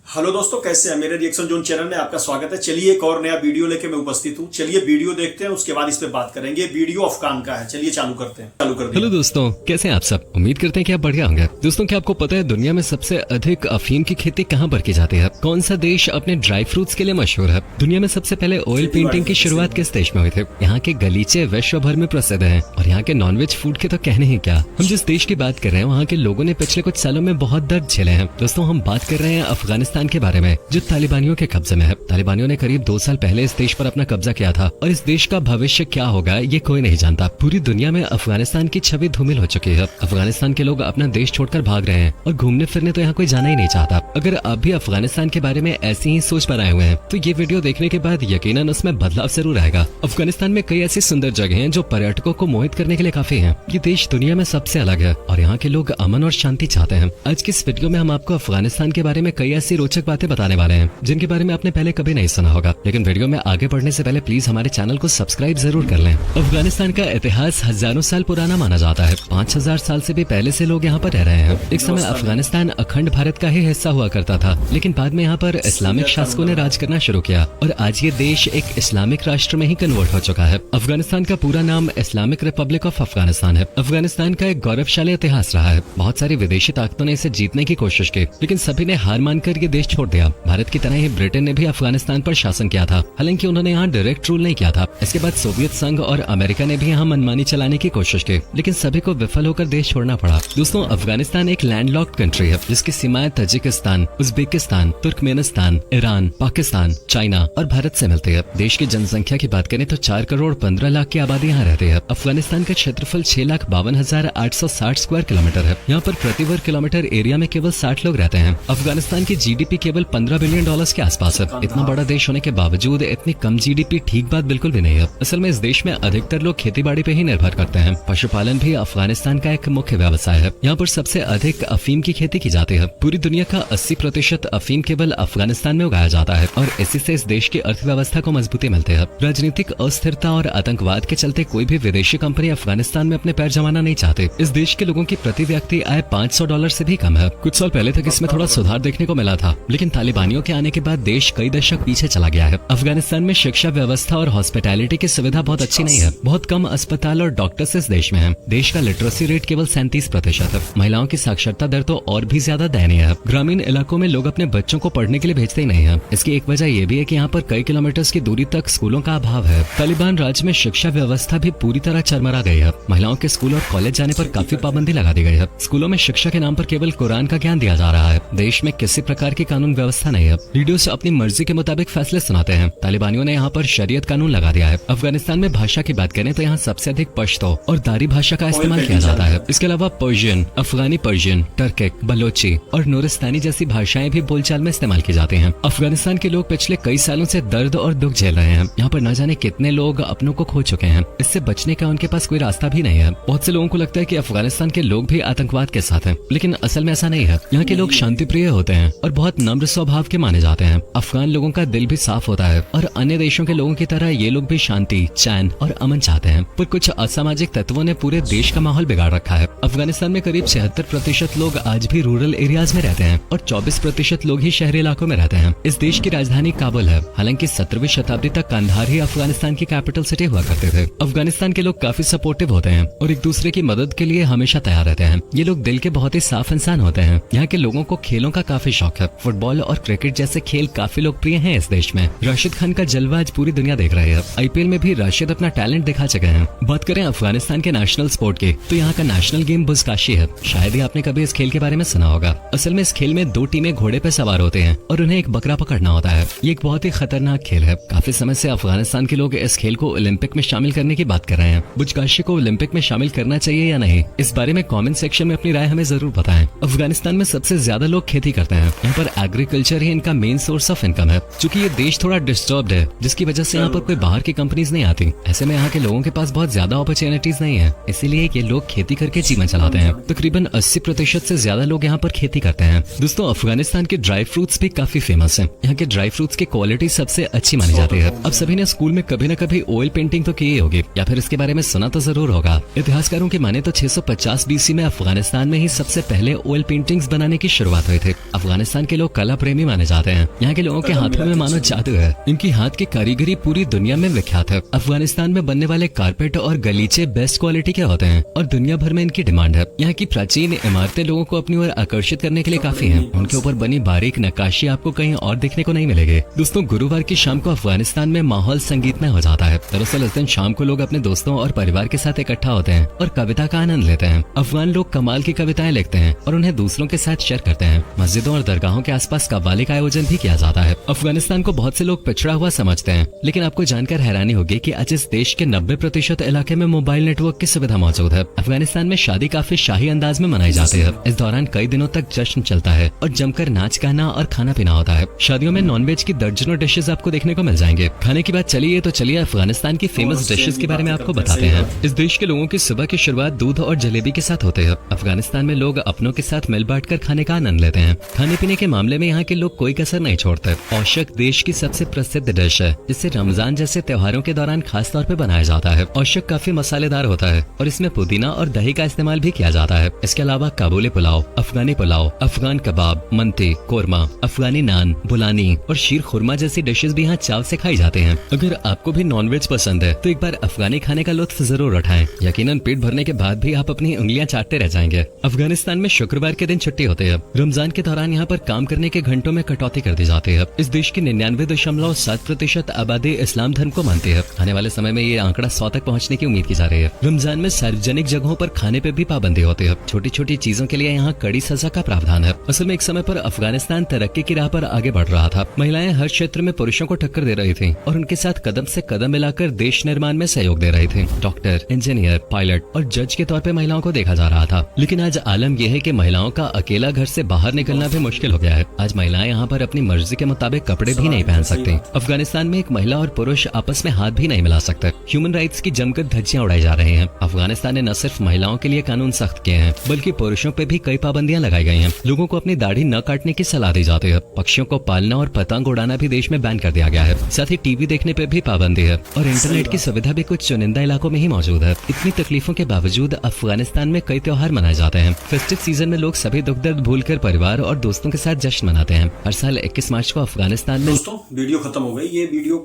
Hello दोस्तों, कैसे हैं? मेरे रिएक्शन जोन चैनल में आपका स्वागत है। चलिए एक और नया वीडियो लेके मैं उपस्थित हूँ। चलिए वीडियो देखते हैं, उसके बाद इस पे बात करेंगे। वीडियो अफगान का है। चलिए चालू करते हैं। चालू कर दिया। हेलो दोस्तों, कैसे हैं आप सब? उम्मीद करते हैं कि आप बढ़िया होंगे। दोस्तों, क्या आपको पता है दुनिया में सबसे अधिक अफीम की खेती कहाँ पर की जाती है? कौन सा देश अपने ड्राई फ्रूट्स के लिए मशहूर है? दुनिया में सबसे पहले ऑयल पेंटिंग की शुरुआत किस देश में हुई थी? यहाँ के गलीचे विश्व भर में प्रसिद्ध हैं और यहाँ के नॉनवेज फूड के तो कहने ही क्या। हम जिस देश की बात कर रहे हैं वहाँ के लोगों ने पिछले कुछ सालों में बहुत दर्द झेले हैं। दोस्तों, हम बात कर रहे हैं अफगानिस्तान के बारे में, जो तालिबानियों के कब्जे में है। तालिबानियों ने करीब 2 साल पहले इस देश पर अपना कब्जा किया था और इस देश का भविष्य क्या होगा ये कोई नहीं जानता। पूरी दुनिया में अफगानिस्तान की छवि धूमिल हो चुकी है। अफगानिस्तान के लोग अपना देश छोड़कर भाग रहे हैं और घूमने फिरने तो यहाँ कोई जाना ही नहीं चाहता। अगर आप भी अफगानिस्तान के बारे में ऐसी ही सोच बनाए हुए हैं तो ये वीडियो देखने के बाद यकीनन उसमें बदलाव जरूर आएगा। अफगानिस्तान में कई ऐसी सुंदर जगह हैं जो पर्यटकों को मोहित करने के लिए काफी हैं। ये देश दुनिया में सबसे अलग है और यहाँ के लोग अमन और शांति चाहते हैं। आज की इस वीडियो में हम आपको अफगानिस्तान के बारे में कई ऐसी रोचक बातें बताने वाले हैं जिनके बारे में आपने पहले कभी नहीं सुना होगा। लेकिन वीडियो में आगे बढ़ने से पहले प्लीज हमारे चैनल को सब्सक्राइब जरूर कर लें। अफगानिस्तान का इतिहास हजारों साल पुराना माना जाता है। 5000 साल से भी पहले से लोग यहाँ पर रह रहे हैं। एक समय अफगानिस्तान अखंड भारत का ही हिस्सा हुआ करता था, लेकिन बाद में यहाँ पर इस्लामिक शासकों ने राज करना शुरू किया और आज ये देश एक इस्लामिक राष्ट्र में ही कन्वर्ट हो चुका है। अफगानिस्तान का पूरा नाम इस्लामिक रिपब्लिक ऑफ अफगानिस्तान है। अफगानिस्तान का एक गौरवशाली इतिहास रहा है। बहुत सारी विदेशी ताकतों ने इसे जीतने की कोशिश की, लेकिन सभी ने हार मानकर ये देश छोड़ दिया। भारत की तरह ही ब्रिटेन ने भी अफगानिस्तान पर शासन किया था, हालांकि उन्होंने यहाँ डायरेक्ट रूल नहीं किया था। इसके बाद सोवियत संघ और अमेरिका ने भी यहाँ मनमानी चलाने की कोशिश की, लेकिन सभी को विफल होकर देश छोड़ना पड़ा। दोस्तों, अफगानिस्तान एक लैंडलॉक्ड कंट्री है जिसकी सीमाएं Tajikistan, Uzbekistan, Turkmenistan, Iran, Pakistan, China और भारत से मिलती है। देश की जनसंख्या की बात करें तो 4 करोड़ 15 लाख की आबादी यहाँ रहती है। अफगानिस्तान का क्षेत्रफल 6,52,860 स्क्वायर किलोमीटर है। यहाँ पर प्रति वर्ग किलोमीटर एरिया में केवल 60 लोग रहते हैं। अफगानिस्तान की जीडीपी केवल $15 बिलियन के आसपास है। इतना बड़ा देश होने के बावजूद इतनी कम जीडीपी ठीक बात बिल्कुल भी नहीं है। असल में इस देश में अधिकतर लोग खेतीबाड़ी पे ही निर्भर करते हैं। पशुपालन भी अफगानिस्तान का एक मुख्य व्यवसाय है। यहाँ पर सबसे अधिक अफीम की खेती की जाती है। पूरी दुनिया का 80% अफीम केवल अफगानिस्तान में उगाया जाता है और इसी से इस देश की अर्थव्यवस्था को मजबूती मिलती है। राजनीतिक अस्थिरता और आतंकवाद के चलते कोई भी विदेशी कंपनी अफगानिस्तान में अपने पैर जमाना नहीं चाहते। इस देश के लोगों की प्रति व्यक्ति आय $500 से भी कम है। कुछ साल पहले तक इसमें थोड़ा सुधार देखने को मिला था, लेकिन तालिबानियों के आने के बाद देश कई दशक पीछे चला गया है। अफगानिस्तान में शिक्षा व्यवस्था और हॉस्पिटैलिटी की सुविधा बहुत अच्छी नहीं है। बहुत कम अस्पताल और डॉक्टर्स इस देश में हैं। देश का लिटरेसी रेट केवल 37% है। महिलाओं की साक्षरता दर तो और भी ज्यादा दयनीय है। ग्रामीण इलाकों में लोग अपने बच्चों को पढ़ने के लिए भेजते ही नहीं है। इसकी एक वजह यह भी है कि यहाँ पर कई किलोमीटर की दूरी तक स्कूलों का अभाव है। तालिबान राज में शिक्षा व्यवस्था भी पूरी तरह चरमरा गई है। महिलाओं के स्कूल और कॉलेज जाने पर काफी पाबंदी लगा दी गई है। स्कूलों में शिक्षा के नाम पर केवल कुरान का ज्ञान दिया जा रहा है। देश में किसी प्रकार की कानून व्यवस्था नहीं है। लीडर्स अपनी मर्जी के मुताबिक फैसले सुनाते हैं। तालिबानियों ने यहाँ पर शरीयत कानून लगा दिया है। अफगानिस्तान में भाषा की बात करें तो यहाँ सबसे अधिक पश्तो और दारी भाषा का इस्तेमाल किया जाता है। इसके अलावा पर्शियन, अफगानी पर्शियन, टर्किक, बलोची और नूरिस्तानी जैसी भाषाएं भी बोलचाल में इस्तेमाल की जाती हैं। अफगानिस्तान के लोग पिछले कई सालों से दर्द और दुख झेल रहे हैं। यहाँ पर न जाने कितने लोग अपनों को खो चुके हैं। इससे बचने का उनके पास कोई रास्ता भी नहीं है। बहुत से लोगों को लगता है कि अफगानिस्तान के लोग भी आतंकवाद के साथ हैं, लेकिन असल में ऐसा नहीं है। यहाँ के लोग शांति प्रिय होते हैं और बहुत नम्र स्वभाव के माने जाते हैं। अफगान लोगों का दिल भी साफ होता है और अन्य देशों के लोगों की तरह ये लोग भी शांति, चैन और अमन चाहते हैं। पर कुछ असामाजिक तत्वों ने पूरे देश का माहौल बिगाड़ रखा है। अफगानिस्तान में करीब 76% लोग आज भी रूरल एरियाज में रहते हैं और 24% लोग ही शहरी इलाकों में रहते हैं। इस देश की राजधानी काबुल है। हालांकि 17वीं शताब्दी तक कंधार ही अफगानिस्तान की कैपिटल सिटी हुआ करते थे। अफगानिस्तान के लोग काफी सपोर्टिव होते हैं और एक दूसरे की मदद के लिए हमेशा तैयार रहते हैं। ये लोग दिल के बहुत ही साफ इंसान होते हैं। यहाँ के लोगों को खेलों का काफी शौक है। फुटबॉल और क्रिकेट जैसे खेल काफी लोकप्रिय हैं इस देश में। राशिद खान का जलवा आज पूरी दुनिया देख रही है। आईपीएल में भी राशिद अपना टैलेंट दिखा चुके हैं। बात करें अफगानिस्तान के नेशनल स्पोर्ट की तो यहाँ का नेशनल गेम बुज़काशी है। शायद ही आपने कभी इस खेल के बारे में सुना होगा। असल में इस खेल में 2 टीमें घोड़े पे सवार होते हैं और उन्हें एक बकरा पकड़ना होता है। ये एक बहुत ही खतरनाक खेल है। काफी समय से अफगानिस्तान के लोग इस खेल को ओलंपिक में शामिल करने की बात कर रहे हैं। बुज़काशी को ओलंपिक में शामिल करना चाहिए या नहीं, इस बारे में कमेंट सेक्शन में अपनी राय हमें जरूर बताएं। अफगानिस्तान में सबसे ज्यादा लोग खेती करते हैं। यहाँ पर एग्रीकल्चर ही इनका मेन सोर्स ऑफ इनकम है। चूंकि ये देश थोड़ा डिस्टर्ब्ड है, जिसकी वजह से यहाँ पर कोई बाहर की कंपनीज नहीं आती। ऐसे में यहाँ के लोगों के पास बहुत ज्यादा अपॉर्चुनिटीज नहीं है, इसीलिए ये लोग खेती करके जीवन चलाते हैं। तकरीबन 80% से ज्यादा लोग यहाँ पर खेती करते हैं। दोस्तों, अफगानिस्तान के ड्राई फ्रूट्स भी काफी फेमस हैं। यहाँ के ड्राई फ्रूट्स की क्वालिटी सबसे अच्छी मानी जाती है। अब सभी ने स्कूल में कभी न कभी ऑयल पेंटिंग तो की होगी या फिर इसके बारे में सुना तो जरूर होगा। इतिहासकारों की माने तो 650 BC में अफगानिस्तान में ही सबसे पहले ऑयल पेंटिंग्स बनाने की शुरुआत हुई थी। अफगानिस्तान के लोग कला प्रेमी माने जाते हैं। यहाँ के लोगों के हाथों में मानो जादू है। इनकी हाथ की कारीगरी पूरी दुनिया में विख्यात है। अफगानिस्तान में बनने वाले कारपेट और गलीचे बेस्ट क्वालिटी के होते हैं और दुनिया भर में इनकी डिमांड है। यहाँ की प्राचीन इमारतें लोगों को अपनी ओर आकर्षित करने के लिए काफी हैं। उनके ऊपर बनी बारीक नक्काशी आपको कहीं और देखने को नहीं मिलेगी। दोस्तों, गुरुवार की शाम को अफगानिस्तान में माहौल संगीतमय हो जाता है। दरअसल इस दिन शाम को लोग अपने दोस्तों और परिवार के साथ इकट्ठा होते हैं और कविता का आनंद लेते हैं। अफगान लोग कमाल की कविताएं लिखते हैं और उन्हें दूसरों के साथ शेयर करते हैं। मस्जिदों और दरगाहों के आसपास कव्वाली का आयोजन भी किया जाता है। अफगानिस्तान को बहुत से लोग पिछड़ा हुआ समझते हैं, लेकिन आपको जानकर हैरानी होगी कि आज इस देश के 90% इलाके में मोबाइल नेटवर्क की सुविधा मौजूद है। अफगानिस्तान में शादी काफी शाही अंदाज में मनाई जाती है। इस दौरान कई दिनों तक जश्न चलता है और जमकर नाच गाना और खाना पीना होता है। शादियों में नॉनवेज की दर्जनों डिशेज आपको देखने को मिल जाएंगे। खाने की बात चलिए तो चलिए अफगानिस्तान की फेमस डिशेज के बारे में आपको बताते हैं। इस देश के लोगों की सुबह की शुरुआत दूध और जलेबी के साथ होते हैं। अफगानिस्तान में लोग अपनों के साथ मिल बांट कर खाने का आनंद लेते हैं। खाने पीने के मामले में यहाँ के लोग कोई कसर नहीं छोड़ते। औशक देश की सबसे प्रसिद्ध डिश है, जिसे रमजान जैसे त्योहारों के दौरान खास तौर पे बनाया जाता है। औशक काफी मसालेदार होता है और इसमें पुदीना और दही का इस्तेमाल भी किया जाता है। इसके अलावा काबुली पुलाव, अफगानी पुलाव, अफगान कबाब, मंती, कोरमा, अफगानी नान, बुलानी और शीर खुरमा जैसी डिशेज भी यहाँ चाव से खाई जाते हैं। अगर आपको भी नॉनवेज पसंद है तो एक बार अफगानी खाने का लुत्फ जरूर उठाएं। यकीनन पेट भरने के बाद भी आप अपनी उंगलियां चाटते रह जाएंगे। अफगानिस्तान में शुक्रवार के दिन छुट्टी होती है। रमजान के दौरान यहाँ पर काम करने के घंटों में कटौती कर दी जाती है। इस देश की 99.7% आबादी इस्लाम धर्म को मानती है। आने वाले समय में ये आंकड़ा 100 तक पहुँचने की उम्मीद की जा रही है। रमजान में सार्वजनिक जगहों पर खाने पे भी पाबंदी होती है। छोटी छोटी चीजों के लिए यहाँ कड़ी सजा का प्रावधान है। असल में एक समय पर अफगानिस्तान तरक्की की राह पर आगे बढ़ रहा था। महिलाएं हर क्षेत्र में पुरुषों को टक्कर दे रही थी और उनके साथ कदम से कदम मिलाकर देश निर्माण में सहयोग दे रही थी। डॉक्टर, इंजीनियर, पायलट और जज के तौर पे महिलाओं को देखा जा रहा था। लेकिन आज आलम यह है कि महिलाओं का अकेला घर से बाहर निकलना भी मुश्किल हो गया है। आज महिलाएं यहाँ पर अपनी मर्जी के मुताबिक कपड़े भी नहीं पहन सकती। अफगानिस्तान में एक महिला और पुरुष आपस में हाथ भी नहीं मिला सकते। ह्यूमन राइट्स की जमकर धज्जियां उड़ाई जा रही हैं। अफगानिस्तान ने न सिर्फ महिलाओं के लिए कानून सख्त किए हैं, बल्कि पुरुषों पे भी कई पाबंदियां लगाई गई हैं। लोगों को अपनी दाढ़ी न काटने की सलाह दी जाती है। पक्षियों को पालना और पतंग उड़ाना भी देश में बैन कर दिया गया है। साथ ही टीवी देखने पे भी पाबंदी है और इंटरनेट की सुविधा भी कुछ चुनिंदा इलाकों में ही मौजूद है। इतनी तकलीफों के बावजूद अफगानिस्तान में कई त्योहार मनाए जाते हैं। फेस्टिव सीजन में लोग सभी दुख दर्द भूलकर परिवार और दोस्तों के साथ जश्न मनाते हैं। हर साल 21 मार्च को अफगानिस्तान में दोस्तों वीडियो खत्म हो गई। ये वीडियो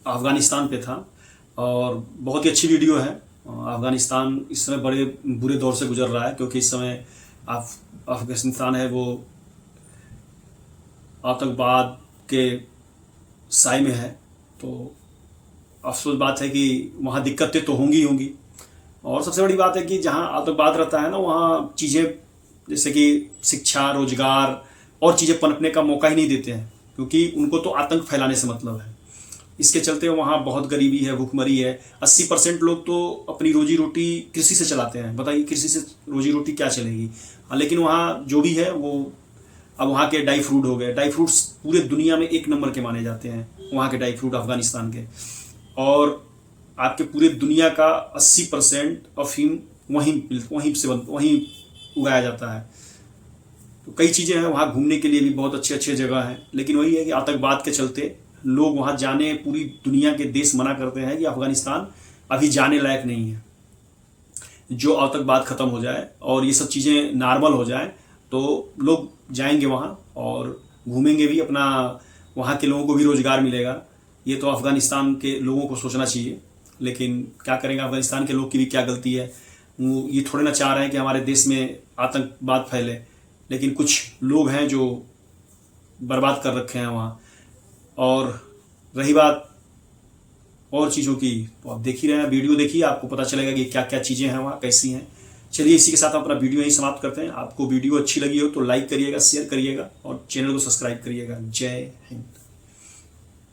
अफगानिस्तान पे था और बहुत ही अच्छी वीडियो है। अफगानिस्तान इस समय बड़े बुरे दौर से गुजर रहा है, क्योंकि इस समय अफगानिस्तान है वो आतंकवाद के साए में है। तो अफसोस बात है कि वहाँ दिक्कतें तो होंगी ही होंगी। और सबसे बड़ी बात है कि जहाँ आतंकवाद रहता है ना, वहाँ चीज़ें जैसे कि शिक्षा, रोजगार और चीज़ें पनपने का मौका ही नहीं देते हैं, क्योंकि उनको तो आतंक फैलाने से मतलब है। इसके चलते वहाँ बहुत गरीबी है, भूखमरी है। 80% लोग तो अपनी रोजी रोटी कृषि से चलाते हैं। बताइए कृषि से रोजी रोटी क्या चलेगी। लेकिन वहाँ जो भी है वो अब वहाँ के ड्राई फ्रूट हो गए। ड्राई फ्रूट्स पूरे दुनिया में 1 नंबर के माने जाते हैं, वहाँ के ड्राई फ्रूट अफगानिस्तान के। और आपके पूरे दुनिया का 80% अफीम वहीं उगाया जाता है। तो कई चीज़ें हैं वहाँ, घूमने के लिए भी बहुत अच्छे अच्छे जगह हैं। लेकिन वही है कि आतंकवाद के चलते लोग वहाँ जाने, पूरी दुनिया के देश मना करते हैं कि अफगानिस्तान अभी जाने लायक नहीं है। जो आतंकवाद ख़त्म हो जाए और ये सब चीज़ें नॉर्मल हो जाए तो लोग जाएंगे वहाँ और घूमेंगे भी, अपना वहाँ के लोगों को भी रोज़गार मिलेगा। ये तो अफगानिस्तान के लोगों को सोचना चाहिए। लेकिन क्या करेंगे, अफगानिस्तान के लोग की भी क्या गलती है। वो ये थोड़े ना चाह रहे हैं कि हमारे देश में आतंकवाद फैले, लेकिन कुछ लोग हैं जो बर्बाद कर रखे हैं वहाँ। और रही बात और चीज़ों की, तो आप देख ही रहे हैं, वीडियो देखिए, आपको पता चलेगा कि क्या क्या चीज़ें हैं वहाँ, कैसी हैं। चलिए इसी के साथ अपना वीडियो यहीं समाप्त करते हैं। आपको वीडियो अच्छी लगी हो तो लाइक करिएगा, शेयर करिएगा और चैनल को सब्सक्राइब करिएगा। जय हिंद।